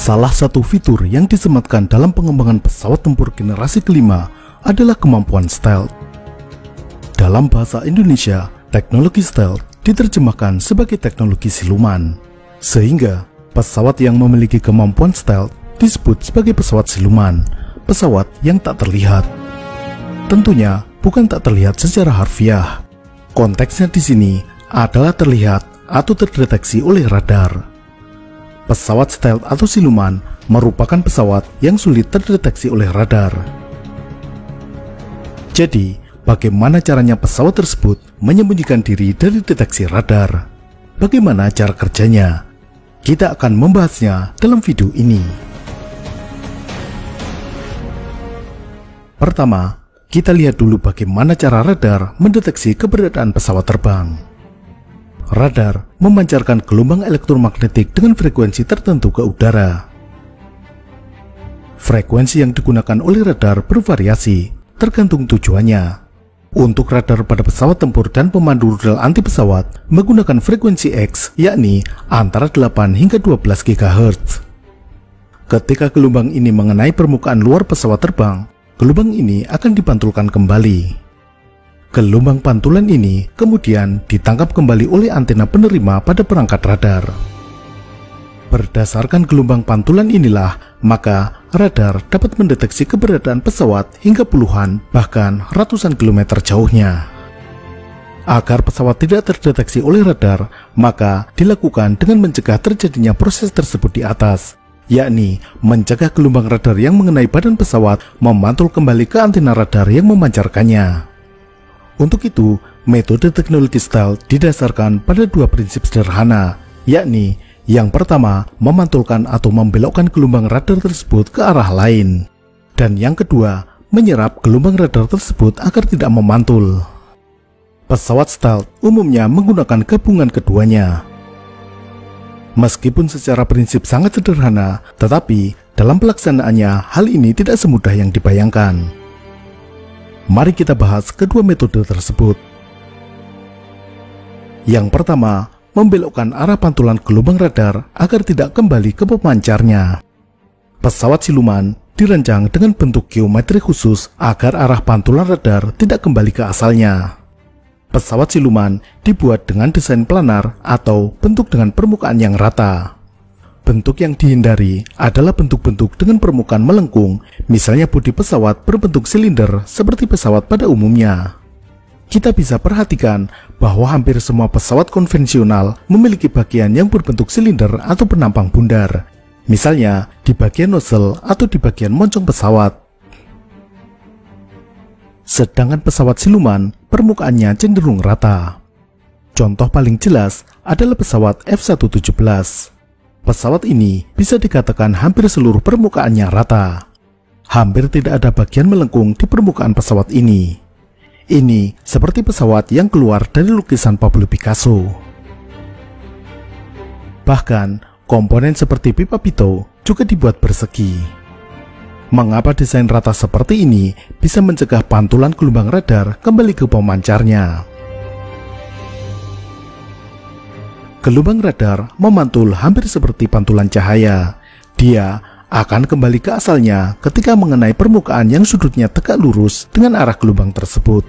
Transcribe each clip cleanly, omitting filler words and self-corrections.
Salah satu fitur yang disematkan dalam pengembangan pesawat tempur generasi kelima adalah kemampuan stealth. Dalam bahasa Indonesia, teknologi stealth diterjemahkan sebagai teknologi siluman, sehingga pesawat yang memiliki kemampuan stealth disebut sebagai pesawat siluman, pesawat yang tak terlihat. Tentunya bukan tak terlihat secara harfiah. Konteksnya di sini adalah terlihat atau terdeteksi oleh radar. Pesawat stealth atau siluman merupakan pesawat yang sulit terdeteksi oleh radar. Jadi, bagaimana caranya pesawat tersebut menyembunyikan diri dari deteksi radar? Bagaimana cara kerjanya? Kita akan membahasnya dalam video ini. Pertama, kita lihat dulu bagaimana cara radar mendeteksi keberadaan pesawat terbang. Radar memancarkan gelombang elektromagnetik dengan frekuensi tertentu ke udara. Frekuensi yang digunakan oleh radar bervariasi, tergantung tujuannya. Untuk radar pada pesawat tempur dan pemandu rudal anti pesawat menggunakan frekuensi X, yakni antara 8 hingga 12 GHz. Ketika gelombang ini mengenai permukaan luar pesawat terbang, gelombang ini akan dipantulkan kembali. Gelombang pantulan ini kemudian ditangkap kembali oleh antena penerima pada perangkat radar. Berdasarkan gelombang pantulan inilah, maka radar dapat mendeteksi keberadaan pesawat hingga puluhan bahkan ratusan kilometer jauhnya. Agar pesawat tidak terdeteksi oleh radar, maka dilakukan dengan mencegah terjadinya proses tersebut di atas, yakni mencegah gelombang radar yang mengenai badan pesawat memantul kembali ke antena radar yang memancarkannya. Untuk itu, metode teknologi stealth didasarkan pada dua prinsip sederhana, yakni yang pertama, memantulkan atau membelokkan gelombang radar tersebut ke arah lain, dan yang kedua, menyerap gelombang radar tersebut agar tidak memantul. Pesawat stealth umumnya menggunakan gabungan keduanya. Meskipun secara prinsip sangat sederhana, tetapi dalam pelaksanaannya hal ini tidak semudah yang dibayangkan. Mari kita bahas kedua metode tersebut. Yang pertama, membelokkan arah pantulan gelombang radar agar tidak kembali ke pemancarnya. Pesawat siluman dirancang dengan bentuk geometri khusus agar arah pantulan radar tidak kembali ke asalnya. Pesawat siluman dibuat dengan desain planar atau bentuk dengan permukaan yang rata. Bentuk yang dihindari adalah bentuk-bentuk dengan permukaan melengkung, misalnya bodi pesawat berbentuk silinder seperti pesawat pada umumnya. Kita bisa perhatikan bahwa hampir semua pesawat konvensional memiliki bagian yang berbentuk silinder atau penampang bundar, misalnya di bagian nozzle atau di bagian moncong pesawat. Sedangkan pesawat siluman permukaannya cenderung rata. Contoh paling jelas adalah pesawat F-117. Pesawat ini bisa dikatakan hampir seluruh permukaannya rata. Hampir tidak ada bagian melengkung di permukaan pesawat ini. Ini seperti pesawat yang keluar dari lukisan Pablo Picasso. Bahkan, komponen seperti pipa pitot juga dibuat persegi. Mengapa desain rata seperti ini bisa mencegah pantulan gelombang radar kembali ke pemancarnya? Gelombang radar memantul hampir seperti pantulan cahaya. Dia akan kembali ke asalnya ketika mengenai permukaan yang sudutnya tegak lurus dengan arah gelombang tersebut.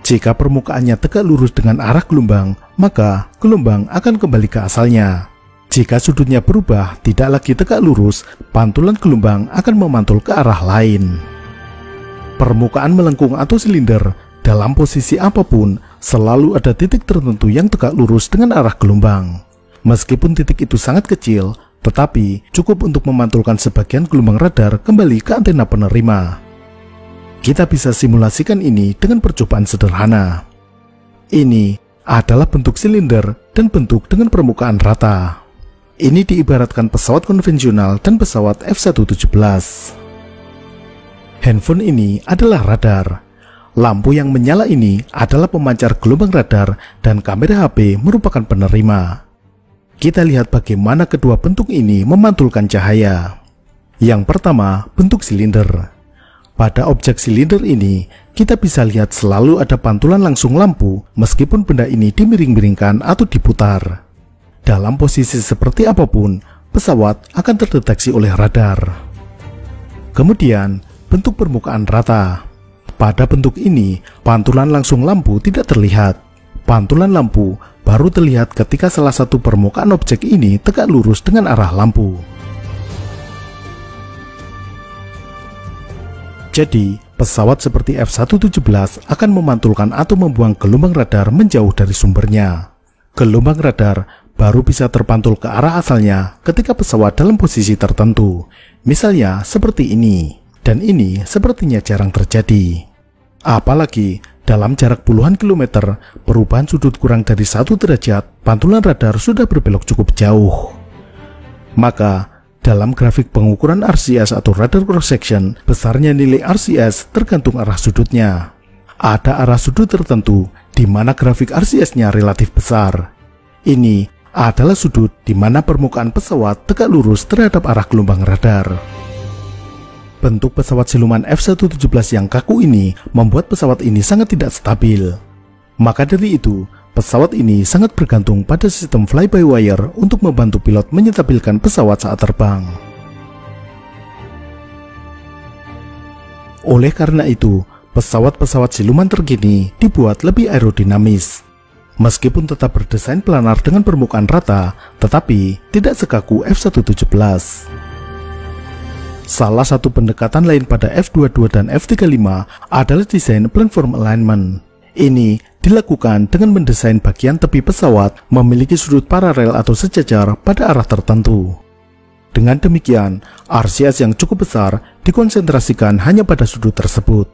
Jika permukaannya tegak lurus dengan arah gelombang, maka gelombang akan kembali ke asalnya. Jika sudutnya berubah tidak lagi tegak lurus, pantulan gelombang akan memantul ke arah lain. Permukaan melengkung atau silinder dalam posisi apapun, selalu ada titik tertentu yang tegak lurus dengan arah gelombang. Meskipun titik itu sangat kecil, tetapi cukup untuk memantulkan sebagian gelombang radar kembali ke antena penerima. Kita bisa simulasikan ini dengan percobaan sederhana. Ini adalah bentuk silinder dan bentuk dengan permukaan rata. Ini diibaratkan pesawat konvensional dan pesawat F-117. Handphone ini adalah radar. Lampu yang menyala ini adalah pemancar gelombang radar dan kamera HP merupakan penerima. Kita lihat bagaimana kedua bentuk ini memantulkan cahaya. Yang pertama, bentuk silinder. Pada objek silinder ini, kita bisa lihat selalu ada pantulan langsung lampu meskipun benda ini dimiring-miringkan atau diputar. dalam posisi seperti apapun, pesawat akan terdeteksi oleh radar. Kemudian, bentuk permukaan rata. Pada bentuk ini, pantulan langsung lampu tidak terlihat. Pantulan lampu baru terlihat ketika salah satu permukaan objek ini tegak lurus dengan arah lampu. Jadi, pesawat seperti F-117 akan memantulkan atau membuang gelombang radar menjauh dari sumbernya. Gelombang radar baru bisa terpantul ke arah asalnya ketika pesawat dalam posisi tertentu, misalnya seperti ini, dan ini sepertinya jarang terjadi. Apalagi dalam jarak puluhan kilometer, perubahan sudut kurang dari 1 derajat, pantulan radar sudah berbelok cukup jauh. Maka, dalam grafik pengukuran RCS atau radar cross section, besarnya nilai RCS tergantung arah sudutnya. Ada arah sudut tertentu di mana grafik RCS-nya relatif besar. Ini adalah sudut di mana permukaan pesawat tegak lurus terhadap arah gelombang radar. Bentuk pesawat siluman F-117 yang kaku ini membuat pesawat ini sangat tidak stabil. Maka dari itu, pesawat ini sangat bergantung pada sistem fly-by-wire untuk membantu pilot menyetabilkan pesawat saat terbang. Oleh karena itu, pesawat-pesawat siluman terkini dibuat lebih aerodinamis. Meskipun tetap berdesain planar dengan permukaan rata, tetapi tidak sekaku F-117. Salah satu pendekatan lain pada F-22 dan F-35 adalah desain platform alignment. Ini dilakukan dengan mendesain bagian tepi pesawat memiliki sudut paralel atau sejajar pada arah tertentu. Dengan demikian, RCS yang cukup besar dikonsentrasikan hanya pada sudut tersebut.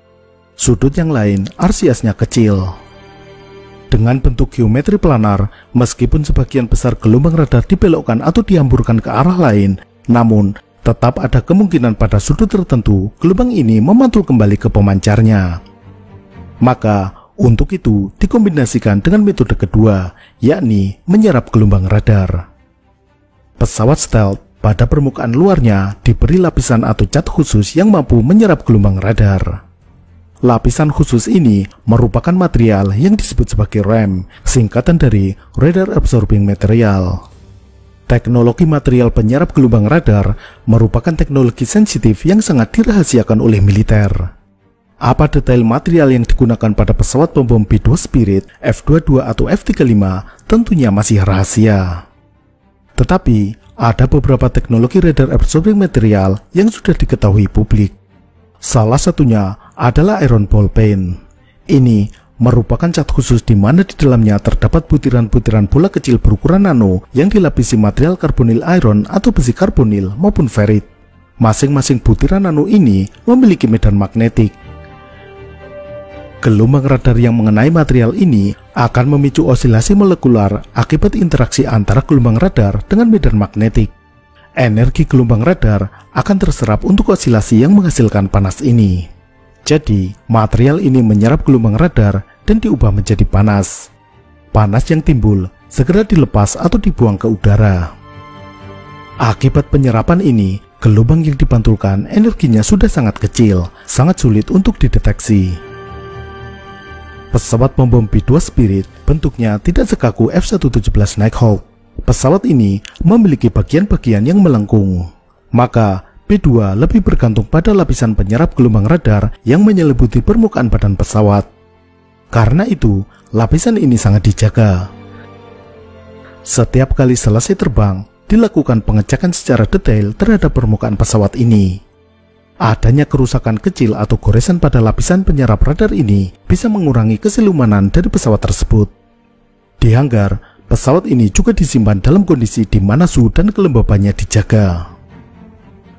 Sudut yang lain, RCS-nya kecil. Dengan bentuk geometri planar, meskipun sebagian besar gelombang radar dibelokkan atau dihamburkan ke arah lain, namun tetap ada kemungkinan pada sudut tertentu gelombang ini memantul kembali ke pemancarnya. Maka, untuk itu dikombinasikan dengan metode kedua, yakni menyerap gelombang radar. Pesawat stealth pada permukaan luarnya diberi lapisan atau cat khusus yang mampu menyerap gelombang radar. Lapisan khusus ini merupakan material yang disebut sebagai RAM, singkatan dari Radar Absorbing Material. Teknologi material penyerap gelombang radar merupakan teknologi sensitif yang sangat dirahasiakan oleh militer. Apa detail material yang digunakan pada pesawat pembom B-2 Spirit, F-22 atau F-35 tentunya masih rahasia. Tetapi, ada beberapa teknologi radar absorbing material yang sudah diketahui publik. Salah satunya adalah iron ball paint. Ini merupakan cat khusus di mana di dalamnya terdapat butiran-butiran bola kecil berukuran nano yang dilapisi material karbonil iron atau besi karbonil maupun ferrit. Masing-masing butiran nano ini memiliki medan magnetik. Gelombang radar yang mengenai material ini akan memicu osilasi molekular akibat interaksi antara gelombang radar dengan medan magnetik. Energi gelombang radar akan terserap untuk osilasi yang menghasilkan panas ini. Jadi, material ini menyerap gelombang radar dan diubah menjadi panas. Panas yang timbul segera dilepas atau dibuang ke udara. Akibat penyerapan ini, gelombang yang dipantulkan energinya sudah sangat kecil, sangat sulit untuk dideteksi. Pesawat pembom B-2 Spirit bentuknya tidak sekaku F-117 Nighthawk. Pesawat ini memiliki bagian-bagian yang melengkung. Maka, B-2 lebih bergantung pada lapisan penyerap gelombang radar yang menyelimuti permukaan badan pesawat. Karena itu, lapisan ini sangat dijaga. Setiap kali selesai terbang, dilakukan pengecekan secara detail terhadap permukaan pesawat ini. Adanya kerusakan kecil atau goresan pada lapisan penyerap radar ini bisa mengurangi kesilumanan dari pesawat tersebut. Di hanggar, pesawat ini juga disimpan dalam kondisi di mana suhu dan kelembabannya dijaga.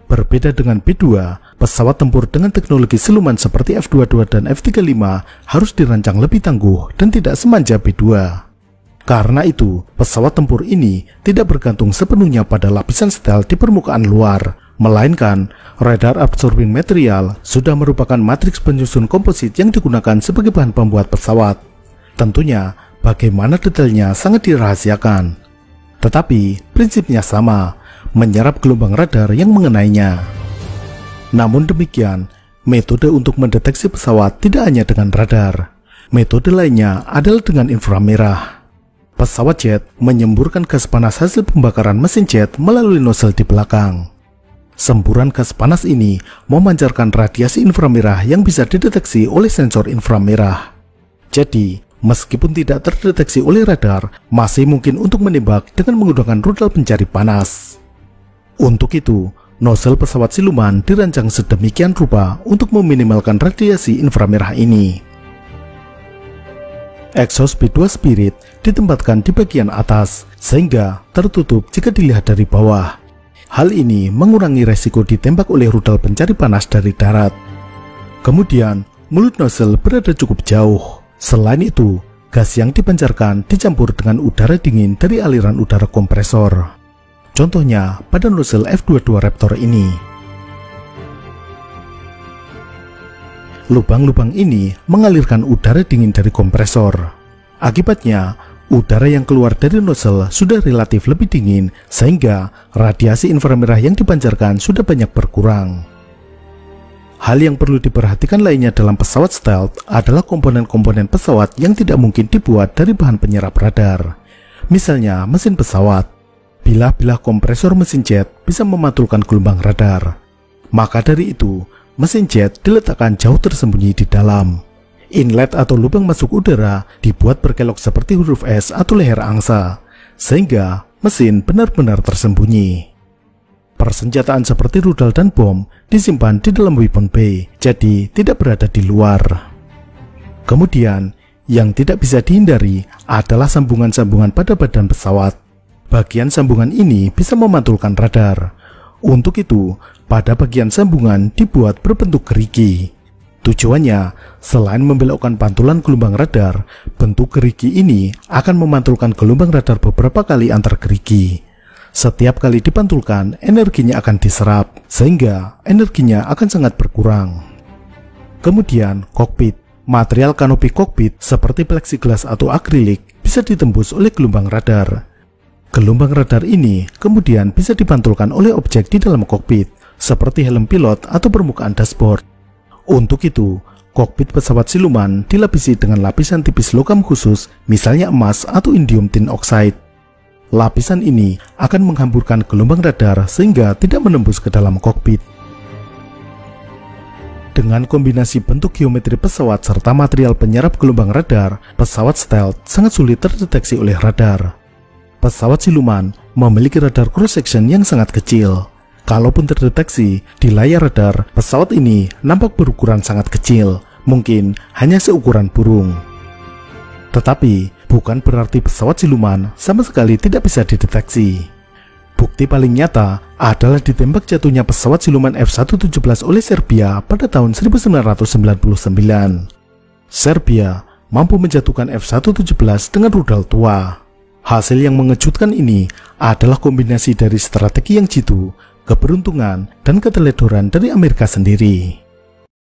Berbeda dengan B-2, pesawat tempur dengan teknologi siluman seperti F-22 dan F-35 harus dirancang lebih tangguh dan tidak semanja B-2. Karena itu, pesawat tempur ini tidak bergantung sepenuhnya pada lapisan stealth di permukaan luar, melainkan radar absorbing material sudah merupakan matriks penyusun komposit yang digunakan sebagai bahan pembuat pesawat. Tentunya, bagaimana detailnya sangat dirahasiakan. Tetapi, prinsipnya sama, menyerap gelombang radar yang mengenainya. Namun demikian, metode untuk mendeteksi pesawat tidak hanya dengan radar. Metode lainnya adalah dengan inframerah. Pesawat jet menyemburkan gas panas hasil pembakaran mesin jet melalui nozzle di belakang. Semburan gas panas ini memancarkan radiasi inframerah yang bisa dideteksi oleh sensor inframerah. Jadi, meskipun tidak terdeteksi oleh radar, masih mungkin untuk menembak dengan menggunakan rudal pencari panas. Untuk itu, nozzle pesawat siluman dirancang sedemikian rupa untuk meminimalkan radiasi inframerah ini. Exhaust B2 Spirit ditempatkan di bagian atas, sehingga tertutup jika dilihat dari bawah. Hal ini mengurangi resiko ditembak oleh rudal pencari panas dari darat. Kemudian, mulut nozzle berada cukup jauh. Selain itu, gas yang dipancarkan dicampur dengan udara dingin dari aliran udara kompresor. Contohnya pada nozzle F-22 Raptor ini. Lubang-lubang ini mengalirkan udara dingin dari kompresor. Akibatnya, udara yang keluar dari nozzle sudah relatif lebih dingin, sehingga radiasi inframerah yang dipancarkan sudah banyak berkurang. Hal yang perlu diperhatikan lainnya dalam pesawat stealth adalah komponen-komponen pesawat yang tidak mungkin dibuat dari bahan penyerap radar. Misalnya mesin pesawat. Bilah-bilah kompresor mesin jet bisa memantulkan gelombang radar. Maka dari itu, mesin jet diletakkan jauh tersembunyi di dalam. Inlet atau lubang masuk udara dibuat berkelok seperti huruf S atau leher angsa, sehingga mesin benar-benar tersembunyi. Persenjataan seperti rudal dan bom disimpan di dalam weapon bay, jadi tidak berada di luar. Kemudian, yang tidak bisa dihindari adalah sambungan-sambungan pada badan pesawat. Bagian sambungan ini bisa memantulkan radar. Untuk itu, pada bagian sambungan dibuat berbentuk gerigi. Tujuannya, selain membelokkan pantulan gelombang radar, bentuk gerigi ini akan memantulkan gelombang radar beberapa kali antar gerigi. Setiap kali dipantulkan, energinya akan diserap, sehingga energinya akan sangat berkurang. Kemudian, kokpit. Material kanopi kokpit seperti plexiglass atau akrilik bisa ditembus oleh gelombang radar. Gelombang radar ini kemudian bisa dipantulkan oleh objek di dalam kokpit, seperti helm pilot atau permukaan dashboard. Untuk itu, kokpit pesawat siluman dilapisi dengan lapisan tipis logam khusus, misalnya emas atau indium tin oxide. Lapisan ini akan menghamburkan gelombang radar sehingga tidak menembus ke dalam kokpit. Dengan kombinasi bentuk geometri pesawat serta material penyerap gelombang radar, pesawat stealth sangat sulit terdeteksi oleh radar. Pesawat siluman memiliki radar cross-section yang sangat kecil. Kalaupun terdeteksi di layar radar, pesawat ini nampak berukuran sangat kecil, mungkin hanya seukuran burung. Tetapi, bukan berarti pesawat siluman sama sekali tidak bisa dideteksi. Bukti paling nyata adalah ditembak jatuhnya pesawat siluman F-117 oleh Serbia pada tahun 1999. Serbia mampu menjatuhkan F-117 dengan rudal tua. Hasil yang mengejutkan ini adalah kombinasi dari strategi yang jitu, keberuntungan, dan keteledoran dari Amerika sendiri.